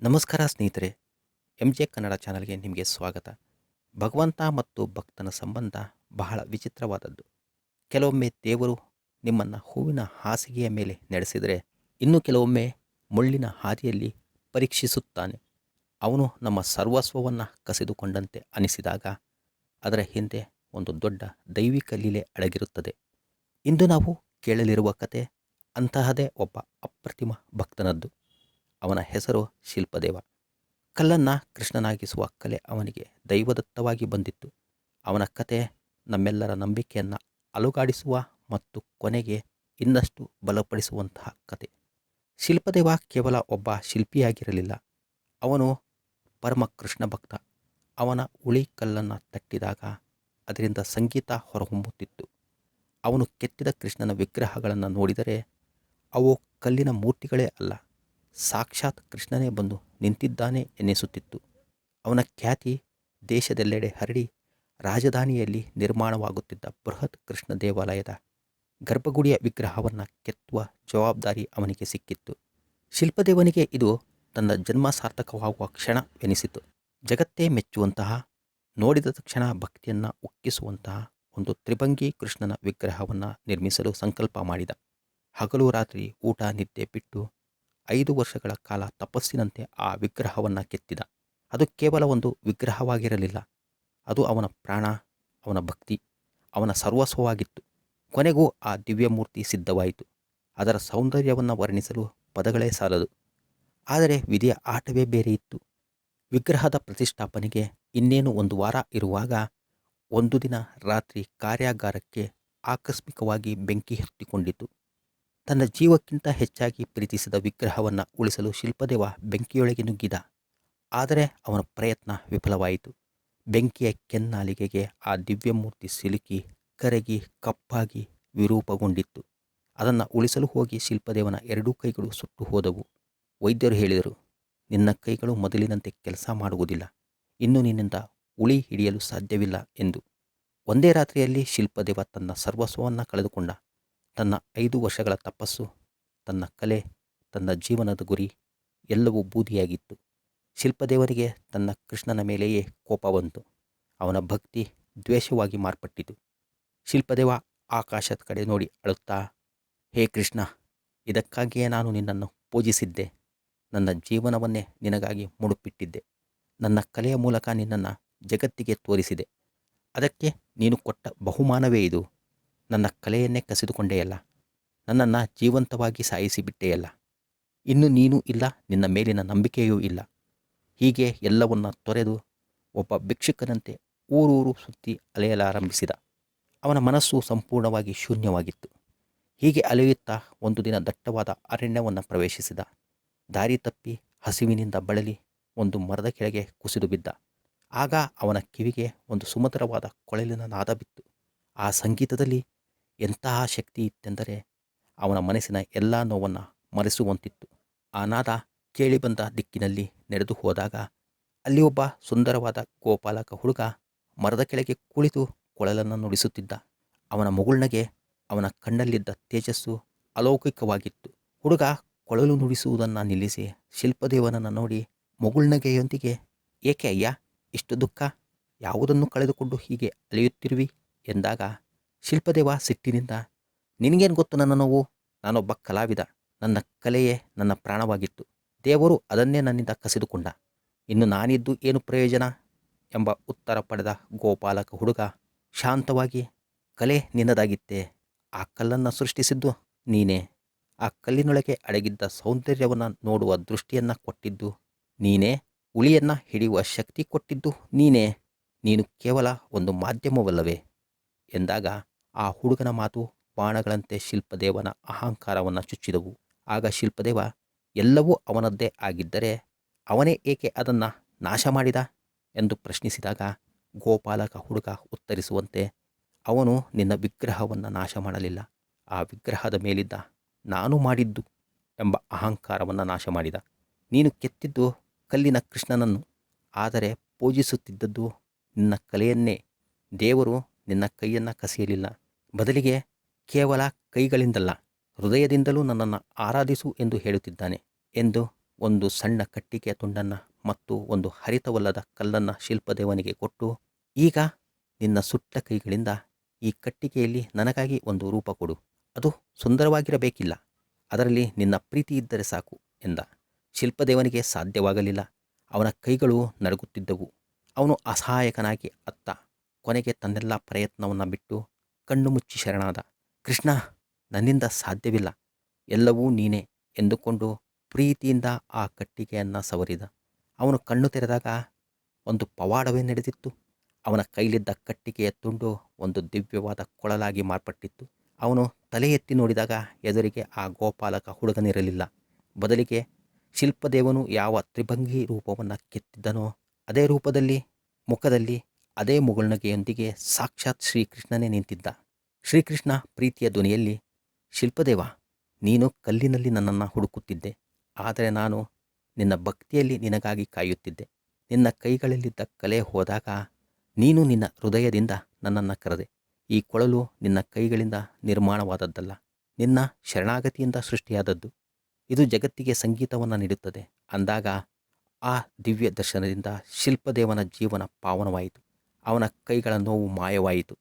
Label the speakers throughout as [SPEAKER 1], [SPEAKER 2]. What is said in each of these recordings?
[SPEAKER 1] ನಮಸ್ಕಾರ ಸ್ನೇಹಿತರೆ, MJ ಕನ್ನಡ ಚಾನಲ್ಗೆ ನಿಮಗೆ ಸ್ವಾಗತ. ಭಗವಂತ ಮತ್ತು ಭಕ್ತನ ಸಂಬಂಧ ಬಹಳ ವಿಚಿತ್ರವಾದದ್ದು. ಕೆಲವೊಮ್ಮೆ ದೇವರು ನಿಮ್ಮನ್ನು ಹೂವಿನ ಹಾಸಿಗೆಯ ಮೇಲೆ ನಡೆಸಿದರೆ, ಇನ್ನು ಕೆಲವೊಮ್ಮೆ ಮುಳ್ಳಿನ ಹಾದಿಯಲ್ಲಿ ಪರೀಕ್ಷಿಸುತ್ತಾನೆ. ಅವನು ನಮ್ಮ ಸರ್ವಸ್ವವನ್ನು ಕಸಿದುಕೊಂಡಂತೆ ಅನಿಸಿದಾಗ ಅದರ ಹಿಂದೆ ಒಂದು ದೊಡ್ಡ ದೈವಿಕ ಲೀಲೆ ಅಡಗಿರುತ್ತದೆ. ಇಂದು ನಾವು ಕೇಳಲಿರುವ ಕತೆ ಅಂತಹದೇ ಒಬ್ಬ ಅಪ್ರತಿಮ ಭಕ್ತನದ್ದು. ಅವನ ಹೆಸರು ಶಿಲ್ಪದೇವ. ಕಲ್ಲನ್ನು ಕೃಷ್ಣನಾಗಿಸುವ ಕಲೆ ಅವನಿಗೆ ದೈವದತ್ತವಾಗಿ ಬಂದಿತ್ತು. ಅವನ ಕತೆ ನಮ್ಮೆಲ್ಲರ ನಂಬಿಕೆಯನ್ನು ಅಲುಗಾಡಿಸುವ ಮತ್ತು ಕೊನೆಗೆ ಇನ್ನಷ್ಟು ಬಲಪಡಿಸುವಂತಹ ಕತೆ. ಶಿಲ್ಪದೇವ ಕೇವಲ ಒಬ್ಬ ಶಿಲ್ಪಿಯಾಗಿರಲಿಲ್ಲ, ಅವನು ಪರಮ ಕೃಷ್ಣ ಭಕ್ತ. ಅವನ ಉಳಿ ಕಲ್ಲನ್ನು ತಟ್ಟಿದಾಗ ಅದರಿಂದ ಸಂಗೀತ ಹೊರಹೊಮ್ಮುತ್ತಿತ್ತು. ಅವನು ಕೆತ್ತಿದ ಕೃಷ್ಣನ ವಿಗ್ರಹಗಳನ್ನು ನೋಡಿದರೆ ಅವು ಕಲ್ಲಿನ ಮೂರ್ತಿಗಳೇ ಅಲ್ಲ, ಸಾಕ್ಷಾತ್ ಕೃಷ್ಣನೇ ಬಂದು ನಿಂತಿದ್ದಾನೆ ಎನ್ನಿಸುತ್ತಿತ್ತು. ಅವನ ಖ್ಯಾತಿ ದೇಶದೆಲ್ಲೆಡೆ ಹರಡಿ ರಾಜಧಾನಿಯಲ್ಲಿ ನಿರ್ಮಾಣವಾಗುತ್ತಿದ್ದ ಬೃಹತ್ ಕೃಷ್ಣ ದೇವಾಲಯದ ಗರ್ಭಗುಡಿಯ ವಿಗ್ರಹವನ್ನು ಕೆತ್ತುವ ಜವಾಬ್ದಾರಿ ಅವನಿಗೆ ಸಿಕ್ಕಿತ್ತು. ಶಿಲ್ಪದೇವನಿಗೆ ಇದು ತನ್ನ ಜನ್ಮ ಸಾರ್ಥಕವಾಗುವ ಕ್ಷಣವೆನಿಸಿತು. ಜಗತ್ತೇ ಮೆಚ್ಚುವಂತಹ, ನೋಡಿದ ತಕ್ಷಣ ಭಕ್ತಿಯನ್ನು ಉಕ್ಕಿಸುವಂತಹ ಒಂದು ತ್ರಿಭಂಗಿ ಕೃಷ್ಣನ ವಿಗ್ರಹವನ್ನು ನಿರ್ಮಿಸಲು ಸಂಕಲ್ಪ ಮಾಡಿದ. ಹಗಲು ರಾತ್ರಿ ಊಟ ನಿದ್ದೆ ಬಿಟ್ಟು 5 ವರ್ಷಗಳ ಕಾಲ ತಪಸ್ಸಿನಂತೆ ಆ ವಿಗ್ರಹವನ್ನು ಕೆತ್ತಿದ. ಅದು ಕೇವಲ ಒಂದು ವಿಗ್ರಹವಾಗಿರಲಿಲ್ಲ, ಅದು ಅವನ ಪ್ರಾಣ, ಅವನ ಭಕ್ತಿ, ಅವನ ಸರ್ವಸ್ವವಾಗಿತ್ತು. ಕೊನೆಗೂ ಆ ದಿವ್ಯಮೂರ್ತಿ ಸಿದ್ಧವಾಯಿತು. ಅದರ ಸೌಂದರ್ಯವನ್ನು ವರ್ಣಿಸಲು ಪದಗಳೇ ಸಾಲದು. ಆದರೆ ವಿಧಿಯ ಆಟವೇ ಬೇರೆ ಇತ್ತು. ವಿಗ್ರಹದ ಪ್ರತಿಷ್ಠಾಪನೆಗೆ ಇನ್ನೇನು 1 ವಾರ ಇರುವಾಗ ಒಂದು ದಿನ ರಾತ್ರಿ ಕಾರ್ಯಾಗಾರಕ್ಕೆ ಆಕಸ್ಮಿಕವಾಗಿ ಬೆಂಕಿ ಹತ್ತಿಕೊಂಡಿತು. ತನ್ನ ಜೀವಕ್ಕಿಂತ ಹೆಚ್ಚಾಗಿ ಪ್ರೀತಿಸಿದ ವಿಗ್ರಹವನ್ನು ಉಳಿಸಲು ಶಿಲ್ಪದೇವ ಬೆಂಕಿಯೊಳಗೆ ನುಗ್ಗಿದ. ಆದರೆ ಅವನ ಪ್ರಯತ್ನ ವಿಫಲವಾಯಿತು. ಬೆಂಕಿಯ ಕೆನ್ನಾಲಿಗೆಗೆ ಆ ದಿವ್ಯಮೂರ್ತಿ ಸಿಲುಕಿ ಕರಗಿ ಕಪ್ಪಾಗಿ ವಿರೂಪಗೊಂಡಿತ್ತು. ಅದನ್ನು ಉಳಿಸಲು ಹೋಗಿ ಶಿಲ್ಪದೇವನ 2 ಕೈಗಳು ಸುಟ್ಟು ಹೋದವು. ವೈದ್ಯರು ಹೇಳಿದರು, ನಿನ್ನ ಕೈಗಳು ಮೊದಲಿನಂತೆ ಕೆಲಸ ಮಾಡುವುದಿಲ್ಲ, ಇನ್ನು ನಿನ್ನಿಂದ ಉಳಿ ಹಿಡಿಯಲು ಸಾಧ್ಯವಿಲ್ಲ ಎಂದು. ಒಂದೇ ರಾತ್ರಿಯಲ್ಲಿ ಶಿಲ್ಪದೇವ ತನ್ನ ಸರ್ವಸ್ವವನ್ನು ಕಳೆದುಕೊಂಡ. ತನ್ನ 5 ವರ್ಷಗಳ ತಪಸ್ಸು, ತನ್ನ ಕಲೆ, ತನ್ನ ಜೀವನದ ಗುರಿ ಎಲ್ಲವೂ ಬೂದಿಯಾಗಿತ್ತು. ಶಿಲ್ಪದೇವನಿಗೆ ತನ್ನ ಕೃಷ್ಣನ ಮೇಲೆಯೇ ಕೋಪ ಬಂತು. ಅವನ ಭಕ್ತಿ ದ್ವೇಷವಾಗಿ ಮಾರ್ಪಟ್ಟಿತು. ಶಿಲ್ಪದೇವ ಆಕಾಶದ ಕಡೆ ನೋಡಿ ಅಳುತ್ತಾ, ಹೇ ಕೃಷ್ಣ, ಇದಕ್ಕಾಗಿಯೇ ನಾನು ನಿನ್ನನ್ನು ಪೂಜಿಸಿದ್ದೆ. ನನ್ನ ಜೀವನವನ್ನೇ ನಿನಗಾಗಿ ಮುಡುಪಿಟ್ಟಿದ್ದೆ. ನನ್ನ ಕಲೆಯ ಮೂಲಕ ನಿನ್ನನ್ನು ಜಗತ್ತಿಗೆ ತೋರಿಸಿದೆ. ಅದಕ್ಕೆ ನೀನು ಕೊಟ್ಟ ಬಹುಮಾನವೇ ಇದು. ನನ್ನ ಕಲೆಯನ್ನೇ ಕಸಿದುಕೊಂಡೆಯಲ್ಲ, ನನ್ನನ್ನು ಜೀವಂತವಾಗಿ ಸಾಯಿಸಿಬಿಟ್ಟೆಯಲ್ಲ. ಇನ್ನು ನೀನು ಇಲ್ಲ, ನಿನ್ನ ಮೇಲಿನ ನಂಬಿಕೆಯೂ ಇಲ್ಲ. ಹೀಗೆ ಎಲ್ಲವನ್ನ ತೊರೆದು ಒಬ್ಬ ಭಿಕ್ಷುಕನಂತೆ ಊರೂರು ಸುತ್ತಿ ಅಲೆಯಲಾರಂಭಿಸಿದ. ಅವನ ಮನಸ್ಸು ಸಂಪೂರ್ಣವಾಗಿ ಶೂನ್ಯವಾಗಿತ್ತು. ಹೀಗೆ ಅಲೆಯುತ್ತಾ ಒಂದು ದಿನ ದಟ್ಟವಾದ ಅರಣ್ಯವನ್ನು ಪ್ರವೇಶಿಸಿದ. ದಾರಿ ತಪ್ಪಿ ಹಸಿವಿನಿಂದ ಬಳಲಿ ಒಂದು ಮರದ ಕೆಳಗೆ ಕುಸಿದು ಬಿದ್ದ. ಆಗ ಅವನ ಕಿವಿಗೆ ಒಂದು ಸುಮಧುರವಾದ ಕೊಳಲಿನ ನಾದ ಬಿತ್ತು. ಆ ಸಂಗೀತದಲ್ಲಿ ಎಂತಹ ಶಕ್ತಿ ಇತ್ತೆಂದರೆ ಅವನ ಮನಸ್ಸಿನ ಎಲ್ಲ ನೋವನ್ನು ಮರೆಸುವಂತಿತ್ತು. ಆ ನಾದ ಕೇಳಿಬಂದ ದಿಕ್ಕಿನಲ್ಲಿ ನಡೆದು ಹೋದಾಗ ಅಲ್ಲಿ ಒಬ್ಬ ಸುಂದರವಾದ ಗೋಪಾಲಕ ಹುಡುಗ ಮರದ ಕೆಳಗೆ ಕುಳಿತು ಕೊಳಲನ್ನು ನುಡಿಸುತ್ತಿದ್ದ. ಅವನ ಮುಗುಳ್ನಗೆ, ಅವನ ಕಣ್ಣಲ್ಲಿದ್ದ ತೇಜಸ್ಸು ಅಲೌಕಿಕವಾಗಿತ್ತು. ಹುಡುಗ ಕೊಳಲು ನುಡಿಸುವುದನ್ನು ನಿಲ್ಲಿಸಿ ಶಿಲ್ಪದೇವನನ್ನು ನೋಡಿ ಮುಗುಳ್ನಗೆಯೊಂದಿಗೆ, ಏಕೆ ಅಯ್ಯ ಇಷ್ಟು ದುಃಖ, ಯಾವುದನ್ನು ಕಳೆದುಕೊಂಡು ಹೀಗೆ ಅಲೆಯುತ್ತಿರುವಿ ಎಂದಾಗ ಶಿಲ್ಪದೇವ ಸಿಟ್ಟಿನಿಂದ, ನಿನಗೇನು ಗೊತ್ತು ನನ್ನ ನೋವು? ನಾನೊಬ್ಬ ಕಲಾವಿದ, ನನ್ನ ಕಲೆಯೇ ನನ್ನ ಪ್ರಾಣವಾಗಿತ್ತು. ದೇವರು ಅದನ್ನೇ ನನ್ನಿಂದ ಕಸಿದುಕೊಂಡ. ಇನ್ನು ನಾನಿದ್ದು ಏನು ಪ್ರಯೋಜನ ಎಂಬ ಉತ್ತರ ಪಡೆದ ಗೋಪಾಲಕ ಹುಡುಗ ಶಾಂತವಾಗಿ, ಕಲೆ ನಿನ್ನದಾಗಿತ್ತೆ, ಆ ಕಲ್ಲನ್ನು ಸೃಷ್ಟಿಸಿದ್ದು ನೀನೇ, ಆ ಕಲ್ಲಿನೊಳಗೆ ಅಡಗಿದ್ದ ಸೌಂದರ್ಯವನ್ನು ನೋಡುವ ದೃಷ್ಟಿಯನ್ನು ಕೊಟ್ಟಿದ್ದು ನೀನೇ, ಉಳಿಯನ್ನು ಹಿಡಿಯುವ ಶಕ್ತಿ ಕೊಟ್ಟಿದ್ದು ನೀನೇ, ನೀನು ಕೇವಲ ಒಂದು ಮಾಧ್ಯಮವಲ್ಲವೇ ಎಂದಾಗ ಆ ಹುಡುಗನ ಮಾತು ಬಾಣಗಳಂತೆ ಶಿಲ್ಪದೇವನ ಅಹಂಕಾರವನ್ನು ಚುಚ್ಚಿದವು. ಆಗ ಶಿಲ್ಪದೇವ, ಎಲ್ಲವೂ ಅವನದ್ದೇ ಆಗಿದ್ದರೆ ಅವನೇ ಏಕೆ ಅದನ್ನು ನಾಶ ಮಾಡಿದ ಎಂದು ಪ್ರಶ್ನಿಸಿದಾಗ ಗೋಪಾಲಕ ಹುಡುಗ ಉತ್ತರಿಸುವಂತೆ, ಅವನು ನಿನ್ನ ವಿಗ್ರಹವನ್ನು ನಾಶ ಮಾಡಲಿಲ್ಲ, ಆ ವಿಗ್ರಹದ ಮೇಲಿದ್ದ ನಾನು ಮಾಡಿದ್ದು ಎಂಬ ಅಹಂಕಾರವನ್ನು ನಾಶ ಮಾಡಿದ. ನೀನು ಕೆತ್ತಿದ್ದು ಕಲ್ಲಿನ ಕೃಷ್ಣನನ್ನು, ಆದರೆ ಪೂಜಿಸುತ್ತಿದ್ದದ್ದು ನಿನ್ನ ಕಲೆಯನ್ನೇ. ದೇವರು ನಿನ್ನ ಕೈಯನ್ನು ಕಸಿಯಲಿಲ್ಲ, ಬದಲಿಗೆ ಕೇವಲ ಕೈಗಳಿಂದಲ್ಲ, ಹೃದಯದಿಂದಲೂ ನನ್ನನ್ನು ಆರಾಧಿಸು ಎಂದು ಹೇಳುತ್ತಿದ್ದಾನೆ ಎಂದು ಒಂದು ಸಣ್ಣ ಕಟ್ಟಿಗೆಯ ತುಂಡನ್ನು ಮತ್ತು ಒಂದು ಹರಿತವಲ್ಲದ ಕಲ್ಲನ್ನು ಶಿಲ್ಪದೇವನಿಗೆ ಕೊಟ್ಟು, ಈಗ ನಿನ್ನ ಸುಟ್ಟ ಕೈಗಳಿಂದ ಈ ಕಟ್ಟಿಗೆಯಲ್ಲಿ ನನಗಾಗಿ ಒಂದು ರೂಪ ಕೊಡು. ಅದು ಸುಂದರವಾಗಿರಬೇಕಿಲ್ಲ, ಅದರಲ್ಲಿ ನಿನ್ನ ಪ್ರೀತಿ ಇದ್ದರೆ ಸಾಕು ಎಂದ. ಶಿಲ್ಪದೇವನಿಗೆ ಸಾಧ್ಯವಾಗಲಿಲ್ಲ. ಅವನ ಕೈಗಳು ನಡುಗುತ್ತಿದ್ದವು. ಅವನು ಅಸಹಾಯಕನಾಗಿ ಅತ್ತ. ಕೊನೆಗೆ ತನ್ನೆಲ್ಲ ಪ್ರಯತ್ನವನ್ನು ಬಿಟ್ಟು ಕಣ್ಣು ಮುಚ್ಚಿ ಶರಣಾದ. ಕೃಷ್ಣ, ನನ್ನಿಂದ ಸಾಧ್ಯವಿಲ್ಲ, ಎಲ್ಲವೂ ನೀನೇ ಎಂದುಕೊಂಡು ಪ್ರೀತಿಯಿಂದ ಆ ಕಟ್ಟಿಗೆಯನ್ನು ಸವರಿದ. ಅವನು ಕಣ್ಣು ತೆರೆದಾಗ ಒಂದು ಪವಾಡವೇ ನಡೆದಿತ್ತು. ಅವನ ಕೈಲಿದ್ದ ಕಟ್ಟಿಗೆಯ ತುಂಡು ಒಂದು ದಿವ್ಯವಾದ ಕೊಳಲಾಗಿ ಮಾರ್ಪಟ್ಟಿತ್ತು. ಅವನು ತಲೆ ಎತ್ತಿ ನೋಡಿದಾಗ ಎದುರಿಗೆ ಆ ಗೋಪಾಲಕ ಹುಡುಗನಿರಲಿಲ್ಲ. ಬದಲಿಗೆ ಶಿಲ್ಪದೇವನು ಯಾವ ತ್ರಿಭಂಗಿ ರೂಪವನ್ನು ಕೆತ್ತಿದ್ದನೋ ಅದೇ ರೂಪದಲ್ಲಿ, ಮುಖದಲ್ಲಿ ಅದೇ ಮುಗುಳ್ನಗೆಯೊಂದಿಗೆ ಸಾಕ್ಷಾತ್ ಶ್ರೀಕೃಷ್ಣನೇ ನಿಂತಿದ್ದ. ಶ್ರೀಕೃಷ್ಣ ಪ್ರೀತಿಯ ಧ್ವನಿಯಲ್ಲಿ, ಶಿಲ್ಪದೇವ, ನೀನು ಕಲ್ಲಿನಲ್ಲಿ ನನ್ನನ್ನು ಹುಡುಕುತ್ತಿದ್ದೆ, ಆದರೆ ನಾನು ನಿನ್ನ ಭಕ್ತಿಯಲ್ಲಿ ನಿನಗಾಗಿ ಕಾಯುತ್ತಿದ್ದೆ. ನಿನ್ನ ಕೈಗಳಲ್ಲಿದ್ದ ಕಲೆ ಹೋದಾಗ ನೀನು ನಿನ್ನ ಹೃದಯದಿಂದ ನನ್ನನ್ನು ಕರೆದೆ. ಈ ಕೊಳಲು ನಿನ್ನ ಕೈಗಳಿಂದ ನಿರ್ಮಾಣವಾದದ್ದಲ್ಲ, ನಿನ್ನ ಶರಣಾಗತಿಯಿಂದ ಸೃಷ್ಟಿಯಾದದ್ದು. ಇದು ಜಗತ್ತಿಗೆ ಸಂಗೀತವನ್ನು ನೀಡುತ್ತದೆ ಅಂದಾಗ ಆ ದಿವ್ಯ ದರ್ಶನದಿಂದ ಶಿಲ್ಪದೇವನ ಜೀವನ ಪಾವನವಾಯಿತು. ಅವನ ಕೈಗಳ ನೋವು ಮಾಯವಾಯಿತು.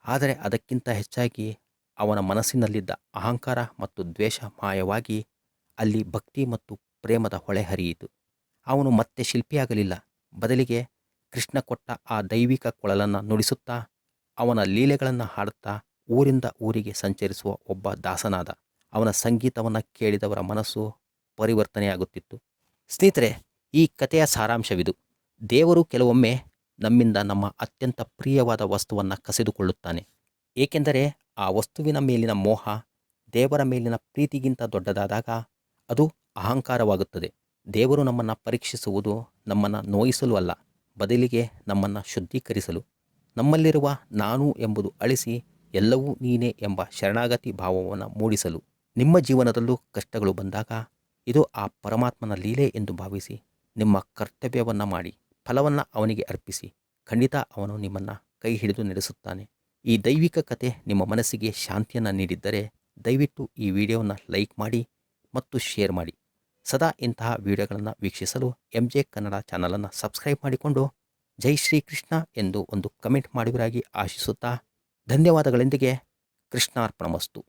[SPEAKER 1] ಆದರೆ ಅದಕ್ಕಿಂತ ಹೆಚ್ಚಾಗಿ ಅವನ ಮನಸ್ಸಿನಲ್ಲಿದ್ದ ಅಹಂಕಾರ ಮತ್ತು ದ್ವೇಷ ಮಾಯವಾಗಿ ಅಲ್ಲಿ ಭಕ್ತಿ ಮತ್ತು ಪ್ರೇಮದ ಹೊಳೆ ಹರಿಯಿತು. ಅವನು ಮತ್ತೆ ಶಿಲ್ಪಿಯಾಗಲಿಲ್ಲ. ಬದಲಿಗೆ ಕೃಷ್ಣ ಕೊಟ್ಟ ಆ ದೈವಿಕ ಕೊಳಲನ್ನು ನುಡಿಸುತ್ತಾ, ಅವನ ಲೀಲೆಗಳನ್ನು ಹಾಡುತ್ತಾ ಊರಿಂದ ಊರಿಗೆ ಸಂಚರಿಸುವ ಒಬ್ಬ ದಾಸನಾದ. ಅವನ ಸಂಗೀತವನ್ನು ಕೇಳಿದವರ ಮನಸ್ಸು ಪರಿವರ್ತನೆಯಾಗುತ್ತಿತ್ತು. ಸ್ನೇಹಿತರೆ, ಈ ಕಥೆಯ ಸಾರಾಂಶವಿದು. ದೇವರು ಕೆಲವೊಮ್ಮೆ ನಮ್ಮಿಂದ ನಮ್ಮ ಅತ್ಯಂತ ಪ್ರಿಯವಾದ ವಸ್ತುವನ್ನು ಕಸಿದುಕೊಳ್ಳುತ್ತಾನೆ. ಏಕೆಂದರೆ ಆ ವಸ್ತುವಿನ ಮೇಲಿನ ಮೋಹ ದೇವರ ಮೇಲಿನ ಪ್ರೀತಿಗಿಂತ ದೊಡ್ಡದಾದಾಗ ಅದು ಅಹಂಕಾರವಾಗುತ್ತದೆ. ದೇವರು ನಮ್ಮನ್ನು ಪರೀಕ್ಷಿಸುವುದು ನಮ್ಮನ್ನು ನೋಯಿಸಲು ಅಲ್ಲ, ಬದಲಿಗೆ ನಮ್ಮನ್ನು ಶುದ್ಧೀಕರಿಸಲು, ನಮ್ಮಲ್ಲಿರುವ ನಾನು ಎಂಬುದು ಅಳಿಸಿ ಎಲ್ಲವೂ ನೀನೇ ಎಂಬ ಶರಣಾಗತಿ ಭಾವವನ್ನು ಮೂಡಿಸಲು. ನಿಮ್ಮ ಜೀವನದಲ್ಲೂ ಕಷ್ಟಗಳು ಬಂದಾಗ ಇದು ಆ ಪರಮಾತ್ಮನ ಲೀಲೆ ಎಂದು ಭಾವಿಸಿ ನಿಮ್ಮ ಕರ್ತವ್ಯವನ್ನು ಮಾಡಿ ಫಲವನ್ನು ಅವನಿಗೆ ಅರ್ಪಿಸಿ. ಖಂಡಿತ ಅವನು ನಿಮ್ಮನ್ನು ಕೈ ಹಿಡಿದು ನಡೆಸುತ್ತಾನೆ. ಈ ದೈವಿಕ ಕತೆ ನಿಮ್ಮ ಮನಸ್ಸಿಗೆ ಶಾಂತಿಯನ್ನು ನೀಡಿದ್ದರೆ ದಯವಿಟ್ಟು ಈ ವಿಡಿಯೋವನ್ನು ಲೈಕ್ ಮಾಡಿ ಮತ್ತು ಶೇರ್ ಮಾಡಿ. ಸದಾ ಇಂತಹ ವಿಡಿಯೋಗಳನ್ನು ವೀಕ್ಷಿಸಲು MJ ಕನ್ನಡ ಚಾನಲನ್ನು ಸಬ್ಸ್ಕ್ರೈಬ್ ಮಾಡಿಕೊಂಡು ಜೈ ಶ್ರೀಕೃಷ್ಣ ಎಂದು ಒಂದು ಕಮೆಂಟ್ ಮಾಡುವಿರಾಗಿ ಆಶಿಸುತ್ತಾ ಧನ್ಯವಾದಗಳೊಂದಿಗೆ ಕೃಷ್ಣಾರ್ಪಣಮಸ್ತು.